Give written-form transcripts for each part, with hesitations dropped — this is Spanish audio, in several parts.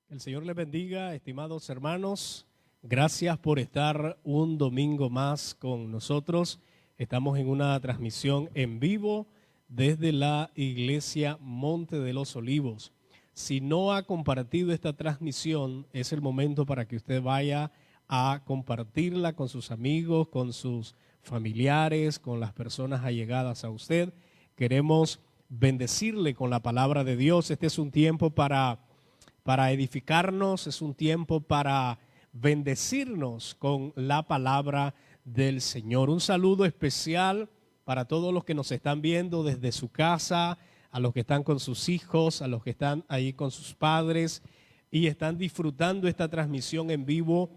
El Señor les bendiga, estimados hermanos. Gracias por estar un domingo más con nosotros. Estamos en una transmisión en vivo desde la Iglesia Monte de los Olivos. Si no ha compartido esta transmisión, es el momento para que usted vaya a compartirla con sus amigos, con sus familiares, con las personas allegadas a usted. Queremos bendecirle con la palabra de Dios. Este es un tiempo para edificarnos, es un tiempo para bendecirnos con la palabra del Señor. Un saludo especial para todos los que nos están viendo desde su casa, a los que están con sus hijos, a los que están ahí con sus padres y están disfrutando esta transmisión en vivo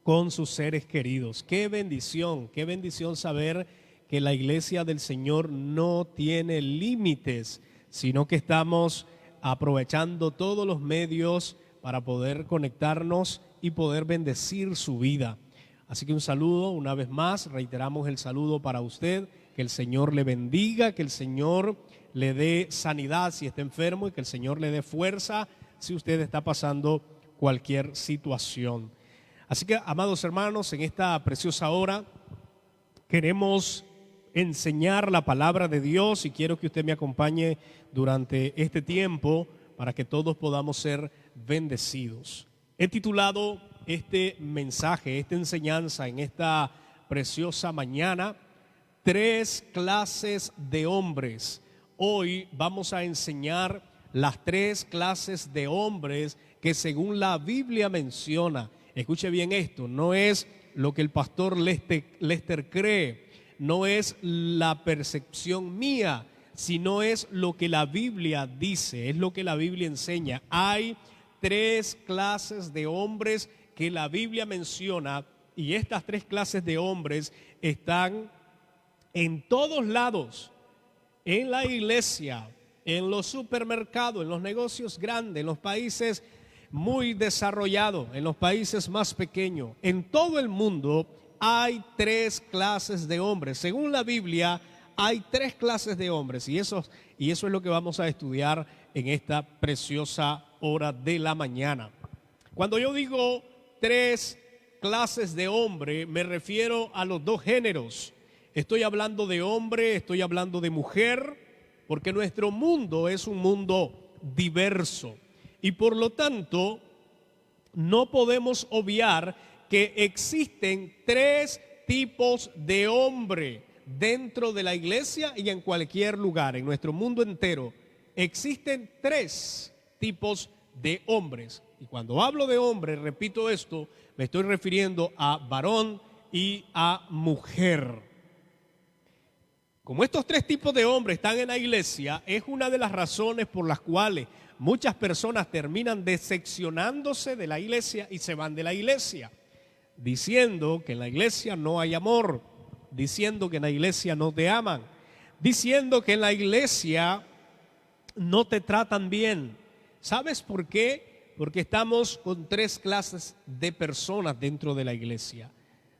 con sus seres queridos. Qué bendición saber que la iglesia del Señor no tiene límites, sino que estamos aprovechando todos los medios para poder conectarnos y poder bendecir su vida. Así que un saludo, una vez más, reiteramos el saludo para usted, que el Señor le bendiga, que el Señor le dé sanidad si está enfermo y que el Señor le dé fuerza si usted está pasando cualquier situación. Así que, amados hermanos, en esta preciosa hora queremos enseñar la palabra de Dios y quiero que usted me acompañe durante este tiempo para que todos podamos ser bendecidos. He titulado este mensaje, esta enseñanza en esta preciosa mañana, 3 clases de hombres. Hoy vamos a enseñar las 3 clases de hombres que según la Biblia menciona. Escuche bien esto, no es lo que el pastor Lester cree, no es la percepción mía, sino es lo que la Biblia dice, es lo que la Biblia enseña. Hay 3 clases de hombres que la Biblia menciona y estas 3 clases de hombres están en todos lados, en la iglesia, en los supermercados, en los negocios grandes, en los países muy desarrollados, en los países más pequeños, en todo el mundo. Hay 3 clases de hombres. Según la Biblia, hay 3 clases de hombres y eso es lo que vamos a estudiar en esta preciosa hora de la mañana. Cuando yo digo 3 clases de hombre, me refiero a los 2 géneros. Estoy hablando de hombre, estoy hablando de mujer, porque nuestro mundo es un mundo diverso y por lo tanto no podemos obviar que existen 3 tipos de hombre dentro de la iglesia y en cualquier lugar, en nuestro mundo entero. Existen 3 tipos de hombres. Y cuando hablo de hombre, repito esto, me estoy refiriendo a varón y a mujer. Como estos 3 tipos de hombres están en la iglesia, es una de las razones por las cuales muchas personas terminan decepcionándose de la iglesia y se van de la iglesia, diciendo que en la iglesia no hay amor, diciendo que en la iglesia no te aman, diciendo que en la iglesia no te tratan bien. ¿Sabes por qué? Porque estamos con 3 clases de personas dentro de la iglesia.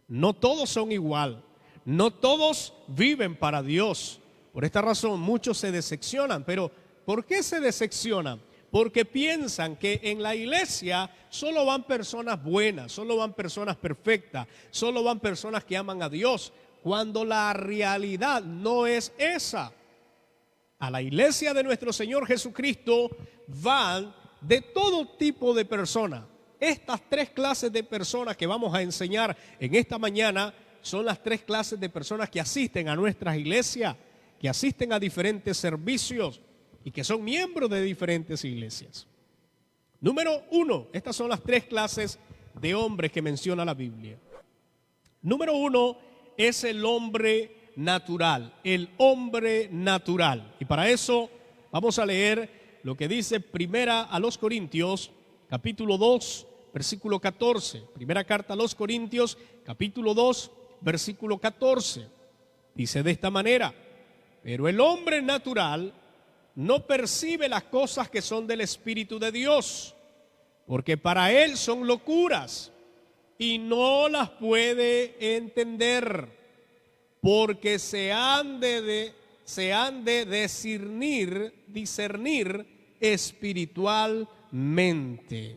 No todos son igual, no todos viven para Dios. Por esta razón muchos se decepcionan. Pero ¿por qué se decepcionan? Porque piensan que en la iglesia solo van personas buenas, solo van personas perfectas, solo van personas que aman a Dios, cuando la realidad no es esa. A la iglesia de nuestro Señor Jesucristo van de todo tipo de personas. Estas 3 clases de personas que vamos a enseñar en esta mañana son las 3 clases de personas que asisten a nuestras iglesias, que asisten a diferentes servicios y que son miembros de diferentes iglesias. Número 1, estas son las 3 clases de hombres que menciona la Biblia. Número 1 es el hombre natural, el hombre natural. Y para eso vamos a leer lo que dice Primera a los Corintios, capítulo 2, versículo 14. Primera carta a los Corintios, capítulo 2, versículo 14. Dice de esta manera: pero el hombre natural no percibe las cosas que son del Espíritu de Dios, porque para él son locuras y no las puede entender, porque se han de discernir espiritualmente. mente.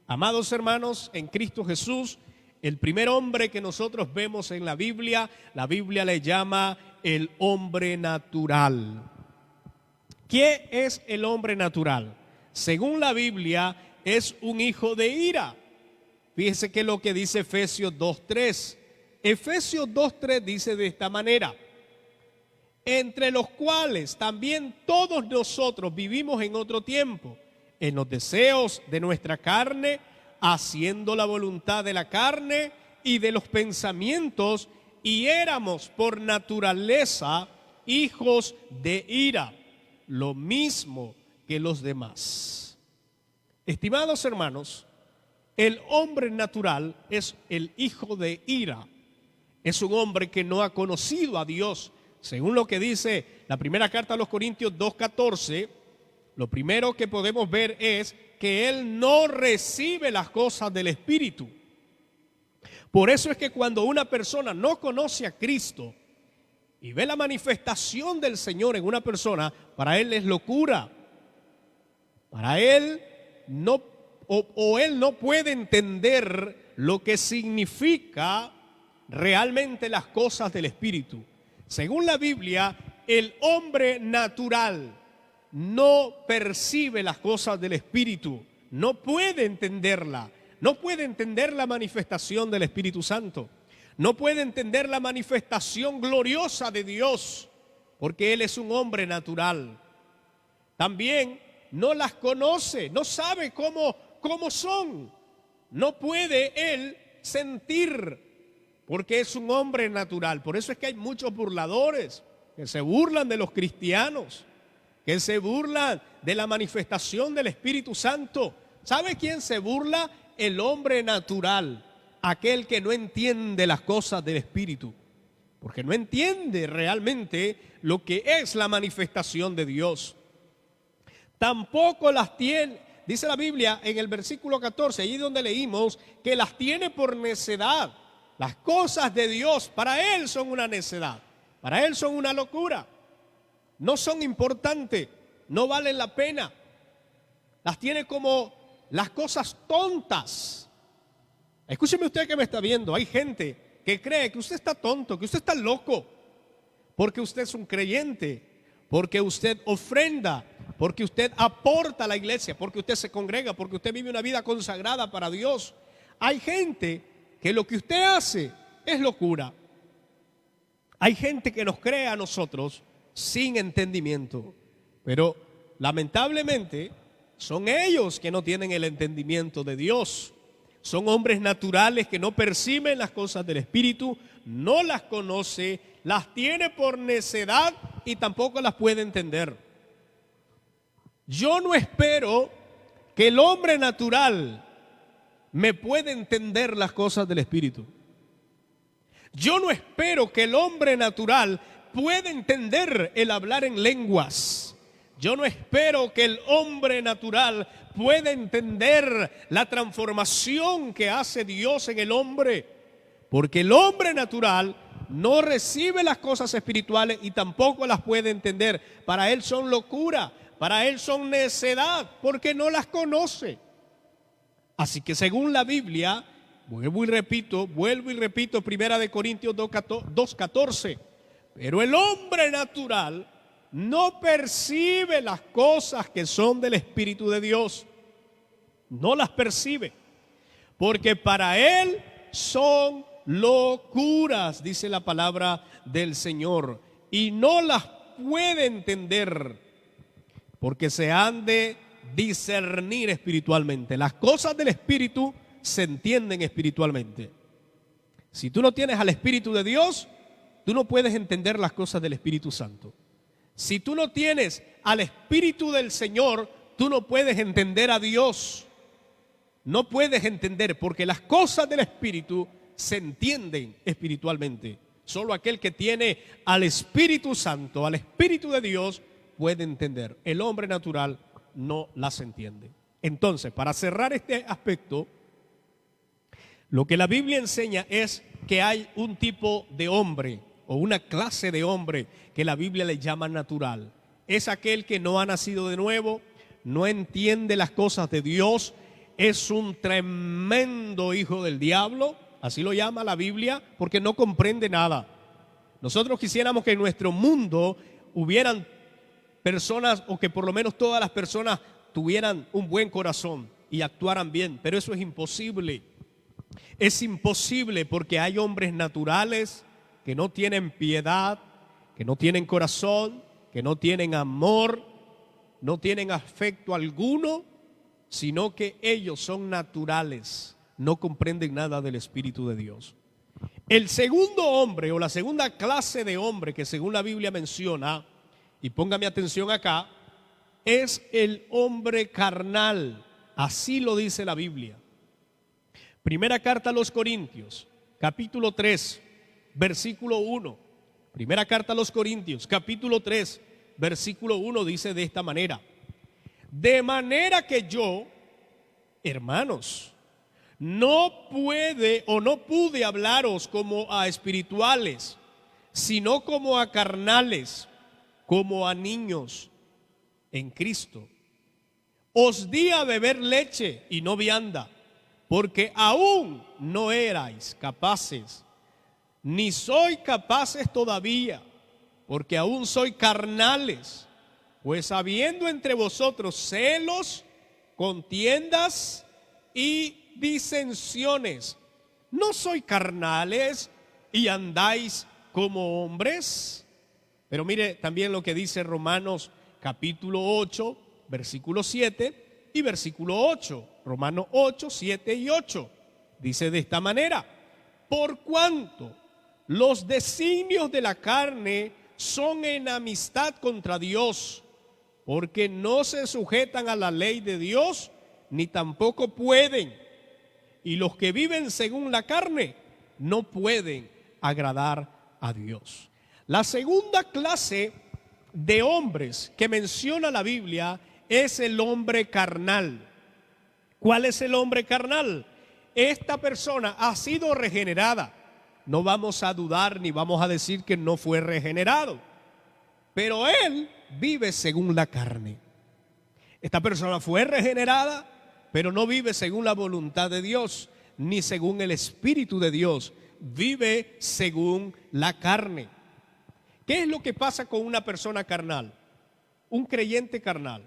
Amados hermanos, en Cristo Jesús, el primer hombre que nosotros vemos en la Biblia le llama el hombre natural. ¿Qué es el hombre natural? Según la Biblia, es un hijo de ira. Fíjese que lo que dice Efesios 2:3. Efesios 2:3 dice de esta manera: entre los cuales también todos nosotros vivimos en otro tiempo, en los deseos de nuestra carne, haciendo la voluntad de la carne y de los pensamientos, y éramos por naturaleza hijos de ira, lo mismo que los demás. Estimados hermanos, el hombre natural es el hijo de ira. Es un hombre que no ha conocido a Dios. Según lo que dice la primera carta a los Corintios 2:14, lo primero que podemos ver es que él no recibe las cosas del Espíritu. Por eso es que cuando una persona no conoce a Cristo y ve la manifestación del Señor en una persona, para él es locura. Para él no, él no puede entender lo que significa realmente las cosas del Espíritu. Según la Biblia, el hombre natural no percibe las cosas del Espíritu, no puede entenderla, no puede entender la manifestación del Espíritu Santo, no puede entender la manifestación gloriosa de Dios, porque él es un hombre natural. También no las conoce, no sabe cómo son, no puede él sentir, porque es un hombre natural. Por eso es que hay muchos burladores que se burlan de los cristianos, que se burlan de la manifestación del Espíritu Santo. ¿Sabe quién se burla? El hombre natural, aquel que no entiende las cosas del Espíritu, porque no entiende realmente lo que es la manifestación de Dios. Tampoco las tiene, dice la Biblia en el versículo 14, allí donde leímos, que las tiene por necedad. Las cosas de Dios para él son una necedad, para él son una locura. No son importantes, no valen la pena. Las tiene como las cosas tontas. Escúcheme usted que me está viendo, hay gente que cree que usted está tonto, que usted está loco, porque usted es un creyente, porque usted ofrenda, porque usted aporta a la iglesia, porque usted se congrega, porque usted vive una vida consagrada para Dios. Hay gente que lo que usted hace es locura. Hay gente que nos cree a nosotros sin entendimiento, pero lamentablemente son ellos que no tienen el entendimiento de Dios. Son hombres naturales que no perciben las cosas del Espíritu, no las conoce, las tiene por necedad y tampoco las puede entender. Yo no espero que el hombre natural me pueda entender las cosas del Espíritu. Yo no espero que el hombre natural puede entender el hablar en lenguas. Yo no espero que el hombre natural pueda entender la transformación que hace Dios en el hombre, porque el hombre natural no recibe las cosas espirituales y tampoco las puede entender. Para él son locura, para él son necedad, porque no las conoce. Así que según la Biblia, vuelvo y repito, 1 Corintios 2:14, pero el hombre natural no percibe las cosas que son del Espíritu de Dios. No las percibe, porque para él son locuras, dice la palabra del Señor, y no las puede entender, porque se han de discernir espiritualmente. Las cosas del Espíritu se entienden espiritualmente. Si tú no tienes al Espíritu de Dios, tú no puedes entender las cosas del Espíritu Santo. Si tú no tienes al Espíritu del Señor, tú no puedes entender a Dios. No puedes entender, porque las cosas del Espíritu se entienden espiritualmente. Solo aquel que tiene al Espíritu Santo, al Espíritu de Dios, puede entender. El hombre natural no las entiende. Entonces, para cerrar este aspecto, lo que la Biblia enseña es que hay un tipo de hombre o una clase de hombre que la Biblia le llama natural. Es aquel que no ha nacido de nuevo, no entiende las cosas de Dios, es un tremendo hijo del diablo, así lo llama la Biblia, porque no comprende nada. Nosotros quisiéramos que en nuestro mundo hubieran personas, o que por lo menos todas las personas tuvieran un buen corazón y actuaran bien, pero eso es imposible. Es imposible porque hay hombres naturales que no tienen piedad, que no tienen corazón, que no tienen amor, no tienen afecto alguno, sino que ellos son naturales, no comprenden nada del Espíritu de Dios. El segundo hombre o la segunda clase de hombre que según la Biblia menciona, y póngame atención acá, es el hombre carnal, así lo dice la Biblia. Primera carta a los Corintios, capítulo 3, versículo 1. Primera carta a los Corintios, capítulo 3, versículo 1 dice de esta manera: de manera que yo, hermanos, no pude hablaros como a espirituales, sino como a carnales, como a niños en Cristo. Os di a beber leche y no vianda, porque aún no erais capaces, ni sois capaces todavía, porque aún sois carnales. Pues habiendo entre vosotros celos, contiendas y disensiones, ¿no sois carnales y andáis como hombres? Pero mire también lo que dice Romanos capítulo 8, versículo 7 y versículo 8. Romanos 8, 7 y 8. Dice de esta manera: por cuanto los designios de la carne son enemistad contra Dios, porque no se sujetan a la ley de Dios, ni tampoco pueden. Y los que viven según la carne no pueden agradar a Dios. La segunda clase de hombres que menciona la Biblia es el hombre carnal. ¿Cuál es el hombre carnal? Esta persona ha sido regenerada. No vamos a dudar ni vamos a decir que no fue regenerado, pero él vive según la carne. Esta persona fue regenerada, pero no vive según la voluntad de Dios, ni según el Espíritu de Dios. Vive según la carne. ¿Qué es lo que pasa con una persona carnal? Un creyente carnal,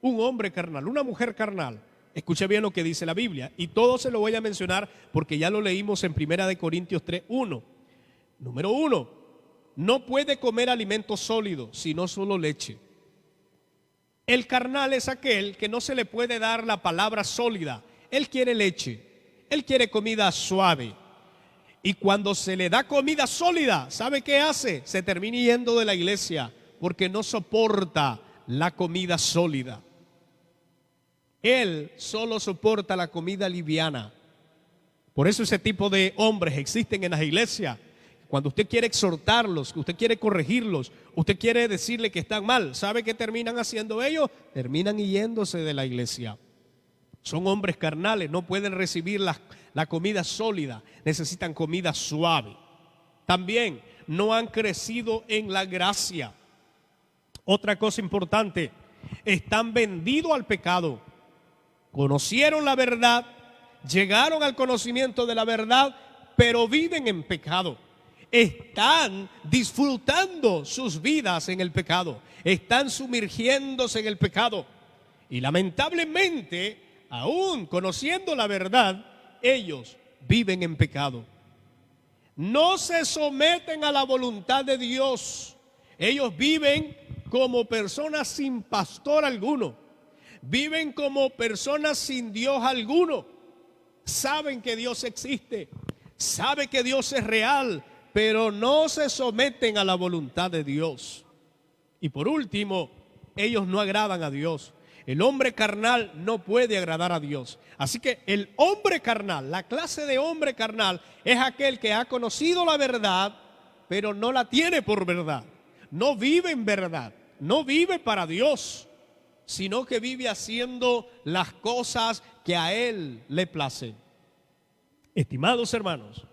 un hombre carnal, una mujer carnal. Escuche bien lo que dice la Biblia, y todo se lo voy a mencionar porque ya lo leímos en 1 Corintios 3:1. Número 1, no puede comer alimento sólido, sino solo leche. El carnal es aquel que no se le puede dar la palabra sólida. Él quiere leche, él quiere comida suave. Y cuando se le da comida sólida, ¿sabe qué hace? Se termina yendo de la iglesia porque no soporta la comida sólida. Él solo soporta la comida liviana. Por eso ese tipo de hombres existen en las iglesias. Cuando usted quiere exhortarlos, usted quiere corregirlos, usted quiere decirle que están mal, ¿sabe qué terminan haciendo ellos? Terminan yéndose de la iglesia. Son hombres carnales, no pueden recibir la comida sólida, necesitan comida suave. También no han crecido en la gracia. Otra cosa importante, están vendidos al pecado. Conocieron la verdad, llegaron al conocimiento de la verdad, pero viven en pecado. Están disfrutando sus vidas en el pecado, están sumergiéndose en el pecado. Y lamentablemente, aún conociendo la verdad, ellos viven en pecado. No se someten a la voluntad de Dios. Ellos viven como personas sin pastor alguno. Viven como personas sin Dios alguno. Saben que Dios existe, saben que Dios es real, pero no se someten a la voluntad de Dios. Y por último, ellos no agradan a Dios. El hombre carnal no puede agradar a Dios. Así que el hombre carnal, la clase de hombre carnal, es aquel que ha conocido la verdad, pero no la tiene por verdad. No vive en verdad, no vive para Dios, sino que vive haciendo las cosas que a él le placen. Estimados hermanos,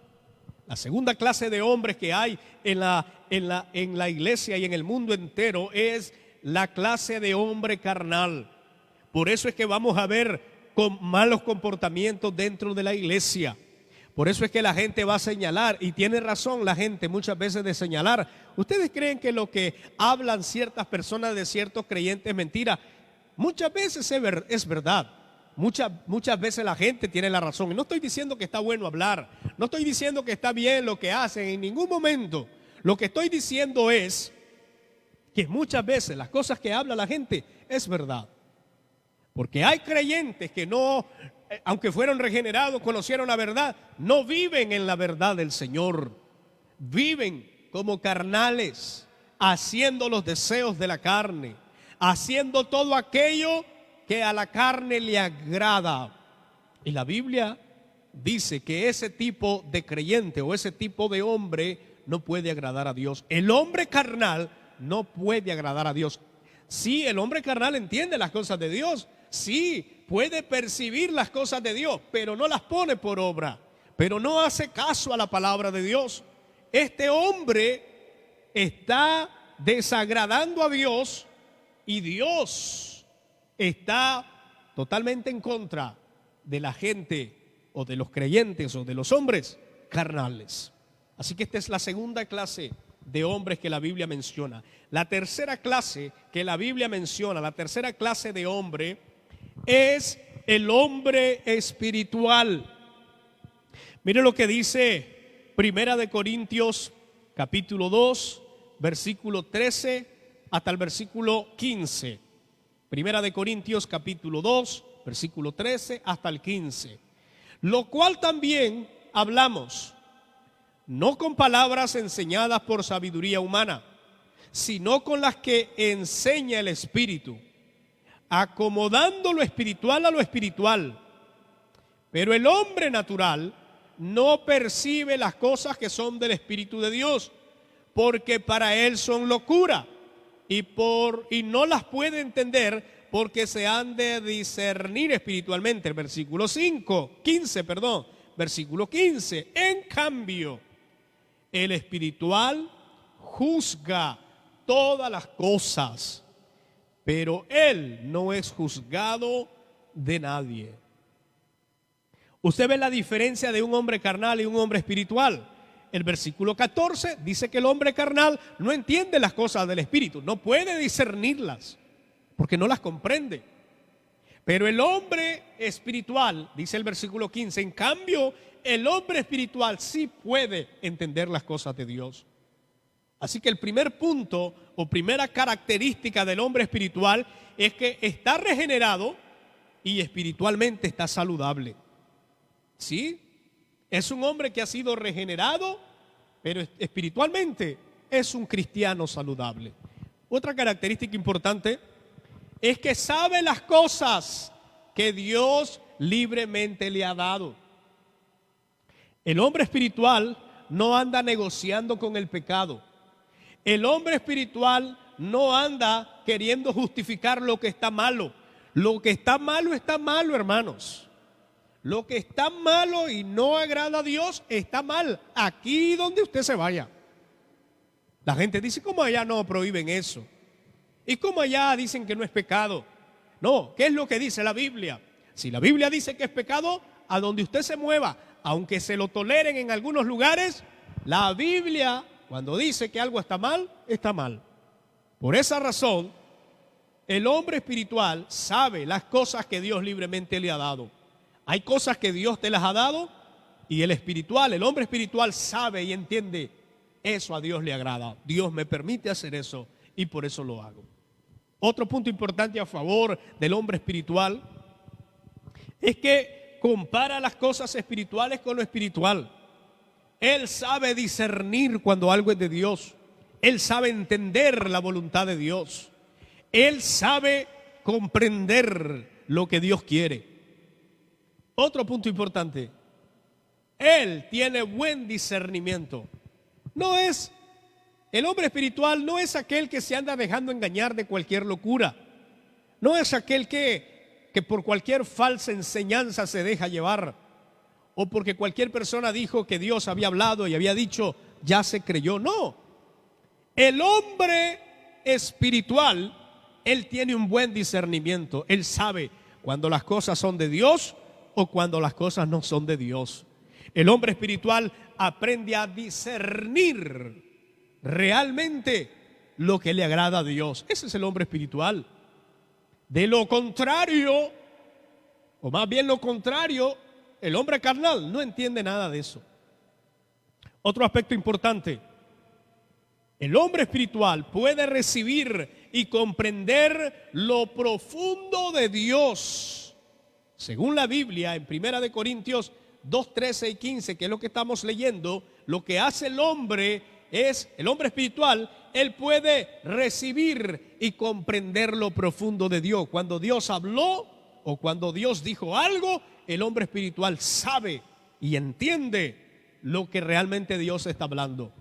la segunda clase de hombres que hay en la iglesia y en el mundo entero es la clase de hombre carnal. Por eso es que vamos a ver con malos comportamientos dentro de la iglesia. Por eso es que la gente va a señalar, y tiene razón la gente muchas veces de señalar. ¿Ustedes creen que lo que hablan ciertas personas de ciertos creyentes es mentira? Muchas veces es verdad. Muchas veces la gente tiene la razón. Y no estoy diciendo que está bueno hablar, no estoy diciendo que está bien lo que hacen en ningún momento. Lo que estoy diciendo es que muchas veces las cosas que habla la gente es verdad. Porque hay creyentes que no, aunque fueron regenerados, conocieron la verdad, no viven en la verdad del Señor. Viven como carnales, haciendo los deseos de la carne, haciendo todo aquello que a la carne le agrada. Y la Biblia dice que ese tipo de creyente o ese tipo de hombre no puede agradar a Dios. El hombre carnal no puede agradar a Dios. Sí, el hombre carnal entiende las cosas de Dios. Sí, puede percibir las cosas de Dios, pero no las pone por obra, pero no hace caso a la palabra de Dios. Este hombre está desagradando a Dios y Dios está totalmente en contra de la gente o de los creyentes o de los hombres carnales. Así que esta es la segunda clase de hombres que la Biblia menciona. La tercera clase que la Biblia menciona, la tercera clase de hombre es el hombre espiritual. Mire lo que dice Primera de Corintios capítulo 2, versículo 13 hasta el versículo 15. Primera de Corintios capítulo 2, versículo 13 hasta el 15. Lo cual también hablamos, no con palabras enseñadas por sabiduría humana, sino con las que enseña el Espíritu, acomodando lo espiritual a lo espiritual. Pero el hombre natural no percibe las cosas que son del Espíritu de Dios, porque para él son locura, y no las puede entender, porque se han de discernir espiritualmente. El versículo 15. Versículo 15. En cambio, el espiritual juzga todas las cosas, pero él no es juzgado de nadie. Usted ve la diferencia de un hombre carnal y un hombre espiritual. El versículo 14 dice que el hombre carnal no entiende las cosas del espíritu, no puede discernirlas, porque no las comprende. Pero el hombre espiritual, dice el versículo 15, en cambio, el hombre espiritual sí puede entender las cosas de Dios. Así que el primer punto o primera característica del hombre espiritual es que está regenerado y espiritualmente está saludable. ¿Sí? Es un hombre que ha sido regenerado, pero espiritualmente es un cristiano saludable. Otra característica importante es que sabe las cosas que Dios libremente le ha dado. El hombre espiritual no anda negociando con el pecado. El hombre espiritual no anda queriendo justificar lo que está malo. Lo que está malo, hermanos. Lo que está malo y no agrada a Dios está mal, aquí donde usted se vaya. La gente dice, ¿cómo allá no prohíben eso? ¿Y cómo allá dicen que no es pecado? No, ¿qué es lo que dice la Biblia? Si la Biblia dice que es pecado, a donde usted se mueva, aunque se lo toleren en algunos lugares, la Biblia, cuando dice que algo está mal, está mal. Por esa razón, el hombre espiritual sabe las cosas que Dios libremente le ha dado. Hay cosas que Dios te las ha dado y el hombre espiritual sabe y entiende, eso a Dios le agrada. Dios me permite hacer eso y por eso lo hago. Otro punto importante a favor del hombre espiritual es que compara las cosas espirituales con lo espiritual. Él sabe discernir cuando algo es de Dios. Él sabe entender la voluntad de Dios. Él sabe comprender lo que Dios quiere. Otro punto importante, él tiene buen discernimiento. El hombre espiritual no es aquel que se anda dejando engañar de cualquier locura. No es aquel que por cualquier falsa enseñanza se deja llevar. O porque cualquier persona dijo que Dios había hablado y había dicho, ya se creyó. No. El hombre espiritual Él tiene un buen discernimiento. Él sabe cuando las cosas son de Dios o cuando las cosas no son de Dios. El hombre espiritual aprende a discernir realmente lo que le agrada a Dios. Ese es el hombre espiritual. De lo contrario, o más bien lo contrario, el hombre carnal no entiende nada de eso. Otro aspecto importante: el hombre espiritual puede recibir y comprender lo profundo de Dios. Según la Biblia, en 1 Corintios 2, 13 y 15, que es lo que estamos leyendo, lo que hace el hombre espiritual, él puede recibir y comprender lo profundo de Dios. Cuando Dios habló o cuando Dios dijo algo, el hombre espiritual sabe y entiende lo que realmente Dios está hablando.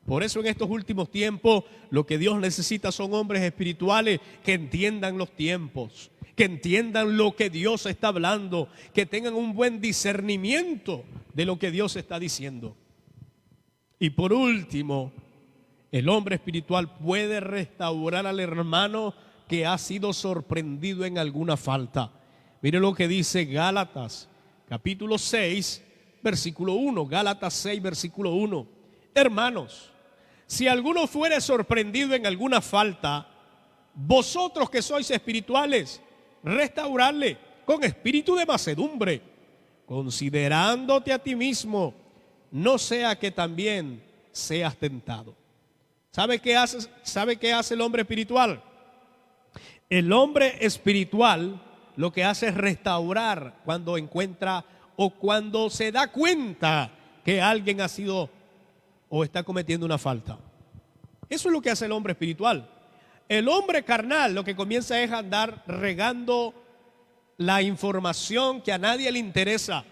Por eso en estos últimos tiempos lo que Dios necesita son hombres espirituales que entiendan los tiempos, que entiendan lo que Dios está hablando, que tengan un buen discernimiento de lo que Dios está diciendo. Y por último, el hombre espiritual puede restaurar al hermano que ha sido sorprendido en alguna falta. Mire lo que dice Gálatas, capítulo 6, versículo 1. Gálatas 6, versículo 1. Hermanos, si alguno fuere sorprendido en alguna falta, vosotros que sois espirituales, restaurarle con espíritu de mansedumbre, considerándote a ti mismo, no sea que también seas tentado. ¿Sabe qué hace el hombre espiritual? El hombre espiritual lo que hace es restaurar cuando encuentra o cuando se da cuenta que alguien ha sido o está cometiendo una falta. Eso es lo que hace el hombre espiritual. El hombre carnal lo que comienza es a andar regando la información que a nadie le interesa.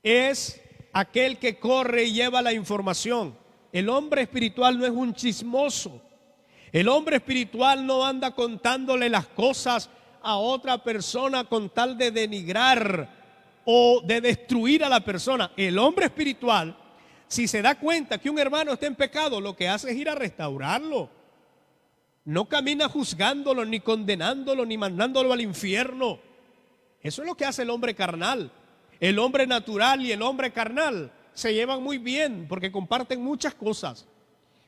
Es aquel que corre y lleva la información. El hombre espiritual no es un chismoso. El hombre espiritual no anda contándole las cosas a otra persona con tal de denigrar o de destruir a la persona. El hombre espiritual, si se da cuenta que un hermano está en pecado, lo que hace es ir a restaurarlo. No camina juzgándolo, ni condenándolo, ni mandándolo al infierno. Eso es lo que hace el hombre carnal. El hombre natural y el hombre carnal se llevan muy bien porque comparten muchas cosas.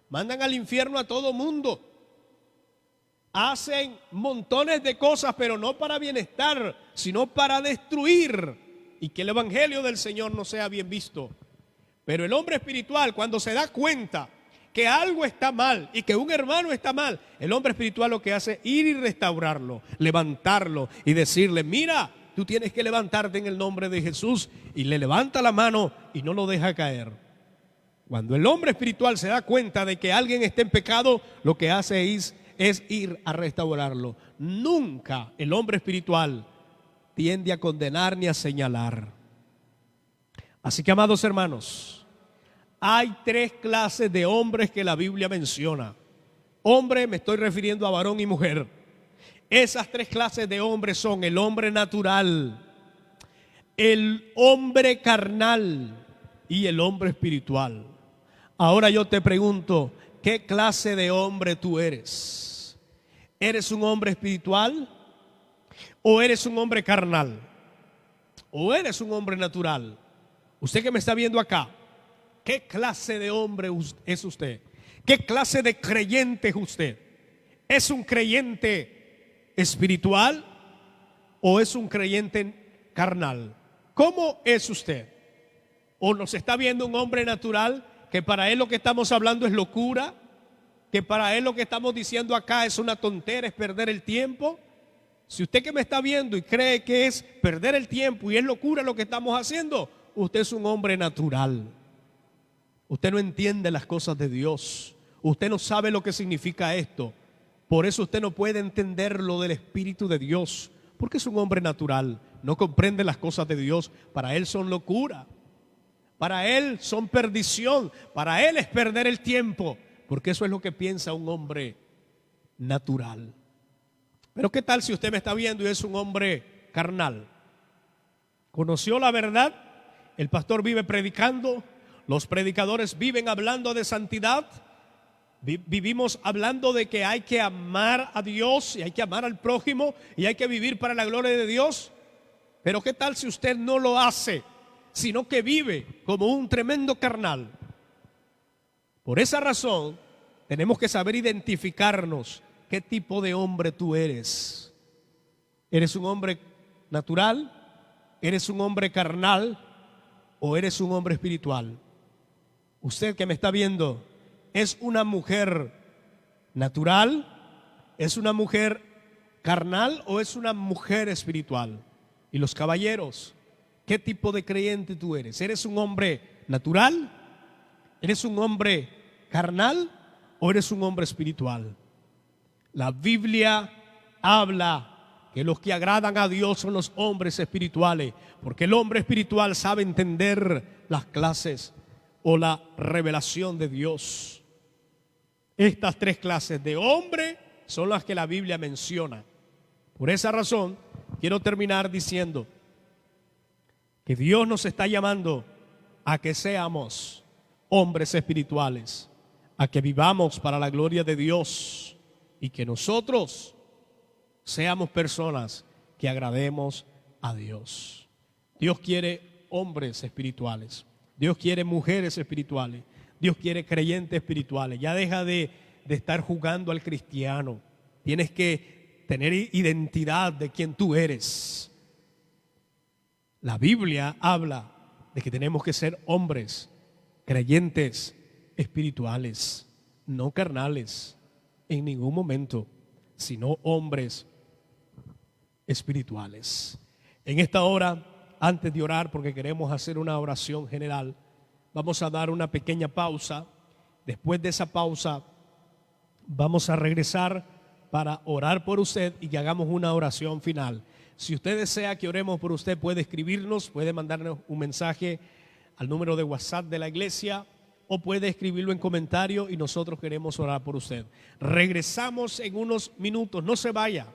Mandan al infierno a todo mundo. Hacen montones de cosas, pero no para bienestar, sino para destruir y que el evangelio del Señor no sea bien visto. Pero el hombre espiritual, cuando se da cuenta que algo está mal y que un hermano está mal, el hombre espiritual lo que hace es ir y restaurarlo, levantarlo y decirle: mira, tú tienes que levantarte en el nombre de Jesús, y le levanta la mano y no lo deja caer. Cuando el hombre espiritual se da cuenta de que alguien está en pecado, lo que hace es ir a restaurarlo. Nunca el hombre espiritual tiende a condenar ni a señalar. Así que, amados hermanos, hay tres clases de hombres que la Biblia menciona. Hombre, me estoy refiriendo a varón y mujer. Esas tres clases de hombres son el hombre natural, el hombre carnal y el hombre espiritual. Ahora yo te pregunto, ¿qué clase de hombre tú eres? ¿Eres un hombre espiritual? ¿O eres un hombre carnal? ¿O eres un hombre natural? Usted que me está viendo acá, ¿qué clase de hombre es usted? ¿Qué clase de creyente es usted? ¿Es un creyente espiritual o es un creyente carnal? ¿Cómo es usted? ¿O nos está viendo un hombre natural que para él lo que estamos hablando es locura? ¿Que para él lo que estamos diciendo acá es una tontera, es perder el tiempo? Si usted que me está viendo y cree que es perder el tiempo y es locura lo que estamos haciendo, usted es un hombre natural. Usted no entiende las cosas de Dios. Usted no sabe lo que significa esto. Por eso usted no puede entender lo del Espíritu de Dios, porque es un hombre natural. No comprende las cosas de Dios. Para él son locura. Para él son perdición. Para él es perder el tiempo, porque eso es lo que piensa un hombre natural. Pero ¿qué tal si usted me está viendo y es un hombre carnal? ¿Conoció la verdad? El pastor vive predicando, los predicadores viven hablando de santidad, Vivimos hablando de que hay que amar a Dios y hay que amar al prójimo y hay que vivir para la gloria de Dios. Pero ¿qué tal si usted no lo hace, sino que vive como un tremendo carnal? Por esa razón, tenemos que saber identificarnos qué tipo de hombre tú eres. ¿Eres un hombre natural? ¿Eres un hombre carnal? ¿O eres un hombre espiritual? Usted que me está viendo, ¿es una mujer natural? ¿Es una mujer carnal o es una mujer espiritual? Y los caballeros, ¿qué tipo de creyente tú eres? ¿Eres un hombre natural? ¿Eres un hombre carnal o eres un hombre espiritual? La Biblia habla que los que agradan a Dios son los hombres espirituales, porque el hombre espiritual sabe entender las clases o la revelación de Dios. Estas tres clases de hombre son las que la Biblia menciona. Por esa razón, quiero terminar diciendo que Dios nos está llamando a que seamos hombres espirituales, a que vivamos para la gloria de Dios y que nosotros seamos personas que agrademos a Dios. Dios quiere hombres espirituales, Dios quiere mujeres espirituales, Dios quiere creyentes espirituales. Ya deja de estar jugando al cristiano. Tienes que tener identidad de quién tú eres. La Biblia habla de que tenemos que ser hombres, creyentes espirituales, no carnales en ningún momento, sino hombres espirituales. En esta hora, antes de orar, porque queremos hacer una oración general, vamos a dar una pequeña pausa. Después de esa pausa, vamos a regresar para orar por usted y que hagamos una oración final. Si usted desea que oremos por usted, puede escribirnos, puede mandarnos un mensaje al número de WhatsApp de la iglesia o puede escribirlo en comentario y nosotros queremos orar por usted. Regresamos en unos minutos, no se vaya.